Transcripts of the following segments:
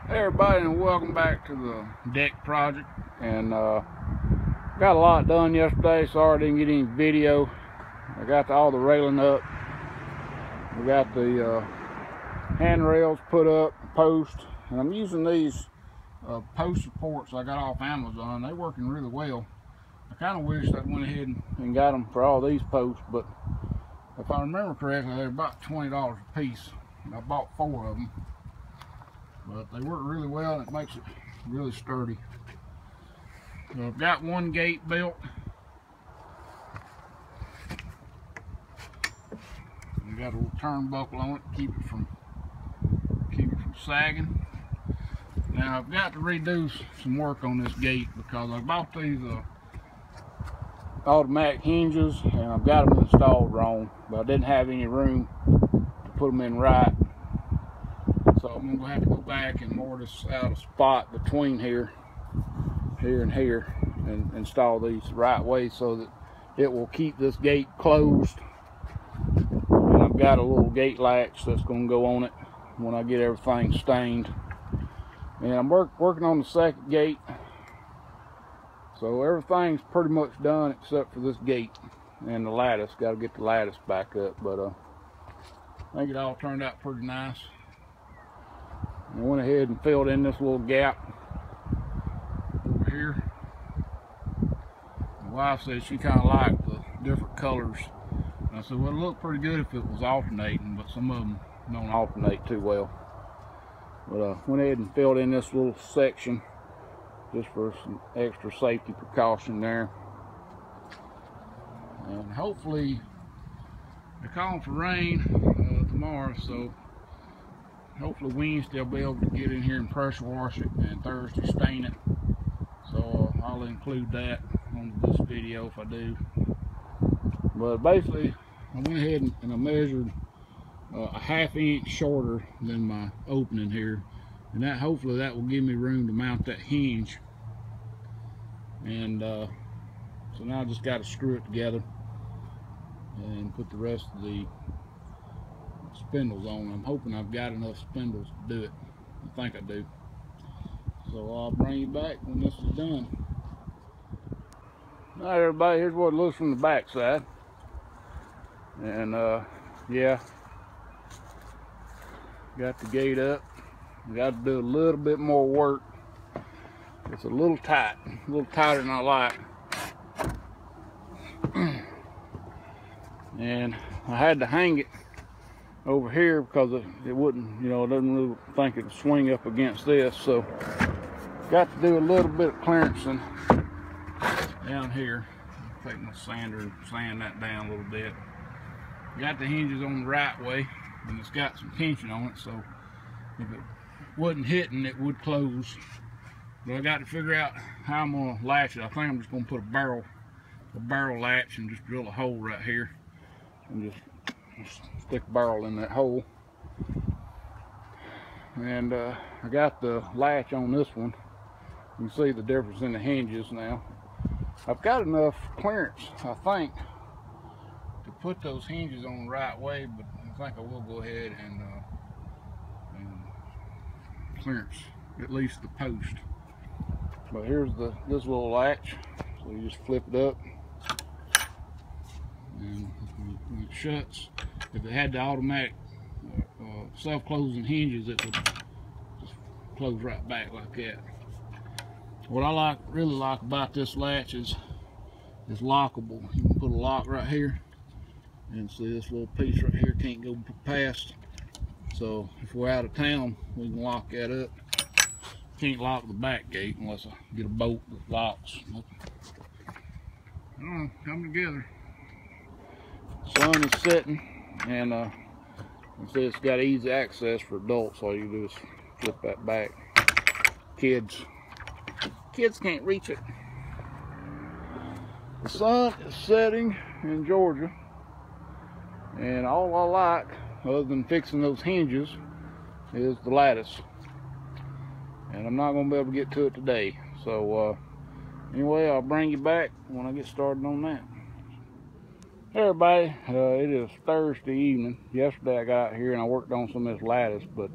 Hey everybody, and welcome back to the deck project. And got a lot done yesterday. Sorry I didn't get any video. I got all the railing up. We got the handrails put up, post, and I'm using these post supports I got off Amazon. They're working really well. I kind of wish I went ahead and got them for all these posts, but if I remember correctly, they're about $20 a piece. I bought 4 of them. But they work really well, and it makes it really sturdy. So I've got one gate built. We got a little turnbuckle on it to keep it from sagging. Now I've got to redo some work on this gate because I bought these automatic hinges and I've got them installed wrong, but I didn't have any room to put them in right. So I'm going to have to go back and more this out a spot between here and here and install these the right way so that it will keep this gate closed. And I've got a little gate latch that's going to go on it when I get everything stained. And I'm working on the second gate. So everything's pretty much done except for this gate and the lattice. Got to get the lattice back up, but I think it all turned out pretty nice. I went ahead and filled in this little gap over here. My wife said she kind of liked the different colors. And I said, well, it looked pretty good if it was alternating, but some of them don't alternate too well. But I went ahead and filled in this little section just for some extra safety precaution there. And hopefully, they're calling for rain tomorrow, so hopefully Wednesday I'll be able to get in here and pressure wash it, and Thursday stain it. So I'll include that on this video if I do. But basically, I went ahead and I measured a ½ inch shorter than my opening here, and that hopefully that will give me room to mount that hinge. And so now I just got to screw it together and put the rest of the spindles on. I'm hoping I've got enough spindles to do it. I think I do. So I'll bring you back when this is done. All right, everybody, here's what it looks from the back side. And yeah, got the gate up. Got to do a little bit more work. It's a little tight, a little tighter than I like. And I had to hang it over here because it wouldn't, you know, it doesn't really think it would swing up against this. So got to do a little bit of clearancing down here. I'll take my sander and sand that down a little bit. Got the hinges on the right way, and it's got some tension on it, so if it wasn't hitting, it would close. But I got to figure out how I'm gonna latch it. I think I'm just gonna put a barrel latch and just drill a hole right here and just stick a barrel in that hole. And I got the latch on this one. You can see the difference in the hinges now. I've got enough clearance, I think, to put those hinges on the right way, but I think I will go ahead and clearance at least the post. But here's this little latch. So you just flip it up, and when it shuts, if it had the automatic self-closing hinges, it would just close right back like that. What I really like about this latch is it's lockable. You can put a lock right here, and see this little piece right here can't go past. So if we're out of town, we can lock that up. Can't lock the back gate unless I get a bolt that locks. Oh, come together. Sun is setting, and you see it's got easy access for adults. All you do is flip that back. Kids can't reach it. The sun is setting in Georgia, and all I like, other than fixing those hinges, is the lattice. And I'm not going to be able to get to it today. So anyway, I'll bring you back when I get started on that. Hey everybody, it is Thursday evening. Yesterday I got out here and I worked on some of this lattice, but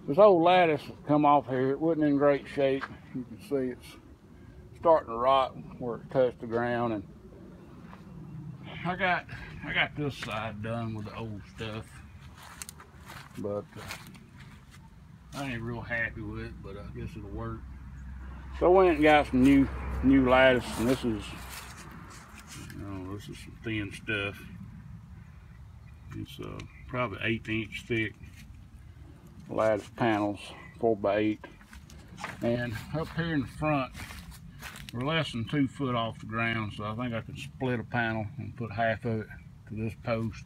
This old lattice come off here, it wasn't in great shape. You can see it's starting to rot where it touched the ground, and I got this side done with the old stuff, but I ain't real happy with it, but I guess it'll work. So I went and got some new lattice, and this is, this is some thin stuff. It's probably 1/8 inch thick lattice panels, 4x8, and up here in the front we're less than 2 foot off the ground, so I think I could split a panel and put half of it to this post,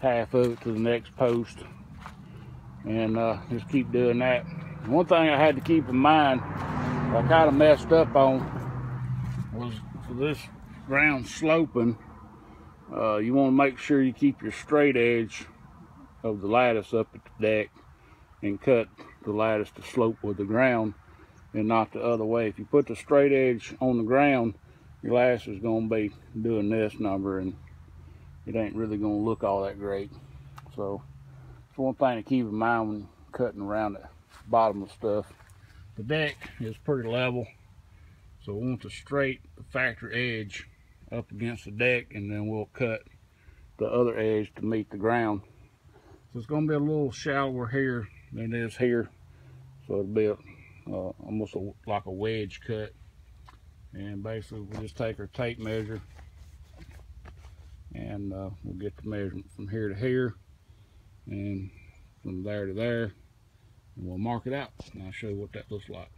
half of it to the next post, and just keep doing that. One thing I had to keep in mind, I kind of messed up on, was for this ground sloping, you want to make sure you keep your straight edge of the lattice up at the deck and cut the lattice to slope with the ground and not the other way. If you put the straight edge on the ground, your lattice is going to be doing this number, and it ain't really going to look all that great. So it's one thing to keep in mind when cutting around the bottom of stuff. The deck is pretty level, so we want the straight factory edge up against the deck, and then we'll cut the other edge to meet the ground. So it's going to be a little shallower here than it is here, so it'll be almost like a wedge cut. And basically we'll just take our tape measure, and we'll get the measurement from here to here and from there to there, and we'll mark it out, and I'll show you what that looks like.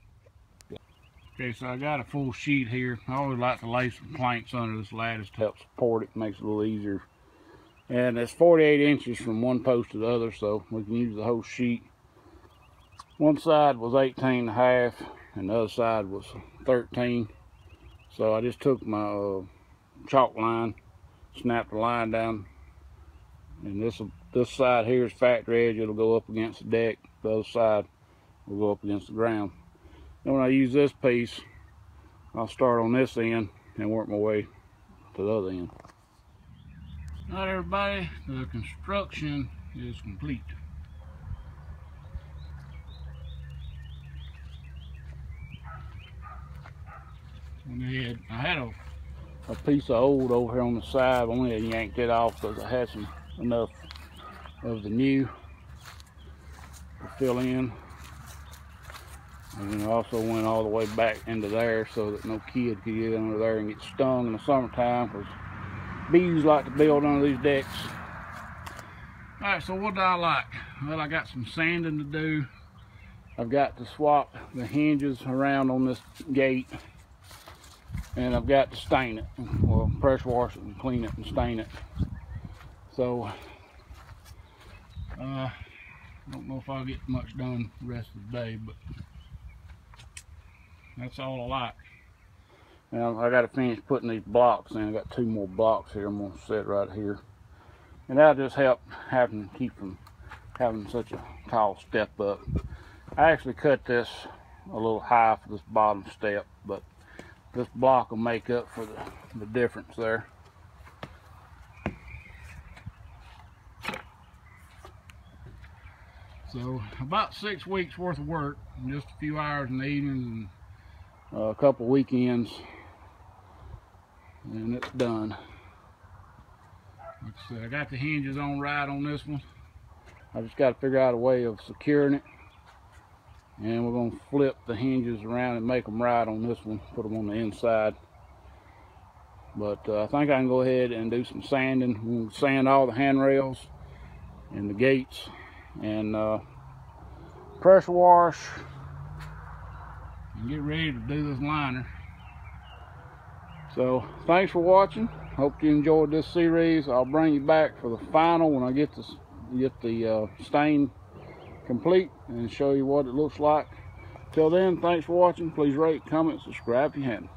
Okay, so I got a full sheet here. I always like to lay some planks under this lattice to help support it, makes it a little easier. And it's 48 inches from one post to the other, so we can use the whole sheet. One side was 18.5 and the other side was 13. So I just took my chalk line, snapped the line down, and this side here is factory edge. It'll go up against the deck. The other side will go up against the ground. Then when I use this piece, I'll start on this end and work my way to the other end. All right, everybody, the construction is complete. I had a piece of old over here on the side. I only had yanked it off because I had enough of the new to fill in. And then I also went all the way back into there so that no kid could get under there and get stung in the summertime, because bees like to build under these decks. All right, so what do I like? Well, I got some sanding to do. I've got to swap the hinges around on this gate, and I've got to stain it. Well, pressure wash it and clean it and stain it. So I don't know if I'll get much done the rest of the day, but that's all I like. Now I got to finish putting these blocks in. I got 2 more blocks here I'm going to set right here, and that'll just help keep from having such a tall step up. I actually cut this a little high for this bottom step, but this block will make up for the difference there. So about 6 weeks worth of work, and just a few hours in the evenings and a couple weekends, and it's done. Like I said, I got the hinges on right on this one. I just got to figure out a way of securing it, and we're going to flip the hinges around and make them right on this one, put them on the inside. But I think I can go ahead and do some sanding. We'll sand all the handrails and the gates, and pressure wash, and get ready to do this liner. So thanks for watching. Hope you enjoyed this series. I'll bring you back for the final when I get the stain complete and show you what it looks like. Till then, thanks for watching. Please rate, comment, subscribe if you haven't.